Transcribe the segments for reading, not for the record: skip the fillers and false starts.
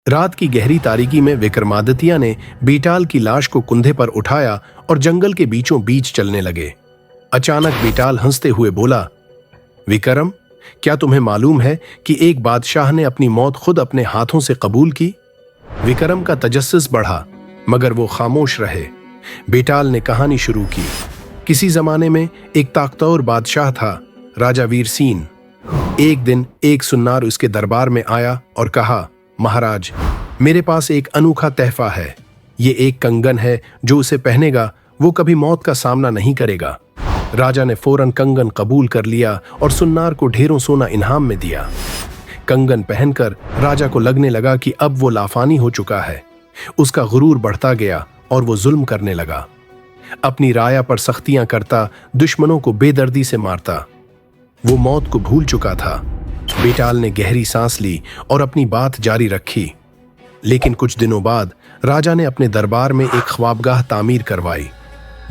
रात की गहरी तारीकी में विक्रमादित्य ने बीटाल की लाश को कंधे पर उठाया और जंगल के बीचों बीच चलने लगे। अचानक बीटाल हंसते हुए बोला, विक्रम, क्या तुम्हें मालूम है कि एक बादशाह ने अपनी मौत खुद अपने हाथों से कबूल की? विक्रम का तजस्सुस बढ़ा, मगर वो खामोश रहे। बीटाल ने कहानी शुरू की। किसी जमाने में एक ताकतवर बादशाह था, राजा वीरसीन। एक दिन एक सुन्नार उसके दरबार में आया और कहा, महाराज, मेरे पास एक अनोखा तहफा है। ये एक कंगन है, जो उसे पहनेगा वो कभी मौत का सामना नहीं करेगा। राजा ने फौरन कंगन कबूल कर लिया और सुन्नार को ढेरों सोना इनाम में दिया। कंगन पहनकर राजा को लगने लगा कि अब वो लाफानी हो चुका है। उसका गुरूर बढ़ता गया और वो जुल्म करने लगा। अपनी राया पर सख्तियां करता, दुश्मनों को बेदर्दी से मारता। वो मौत को भूल चुका था। बीटाल ने गहरी सांस ली और अपनी बात जारी रखी। लेकिन कुछ दिनों बाद राजा ने अपने दरबार में एक ख्वाबगाह तामीर करवाई,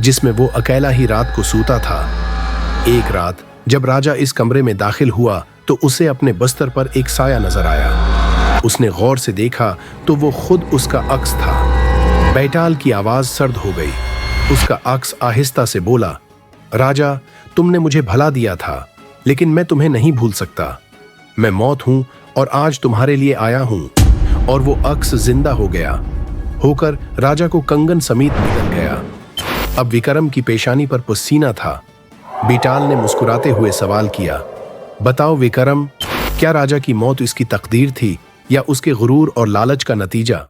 जिसमें वो अकेला ही रात को सूता था। एक रात जब राजा इस कमरे में दाखिल हुआ तो उसे अपने बस्तर पर एक साया नजर आया। उसने गौर से देखा तो वो खुद उसका अक्स था। बीटाल की आवाज सर्द हो गई। उसका अक्स आहिस्ता से बोला, राजा, तुमने मुझे भला दिया था, लेकिन मैं तुम्हें नहीं भूल सकता। मैं मौत हूं और आज तुम्हारे लिए आया हूं। और वो अक्स जिंदा हो गया, होकर राजा को कंगन समेत निकल गया। अब विक्रम की पेशानी पर पसीना था। बीटाल ने मुस्कुराते हुए सवाल किया, बताओ विक्रम, क्या राजा की मौत इसकी तकदीर थी या उसके गुरूर और लालच का नतीजा?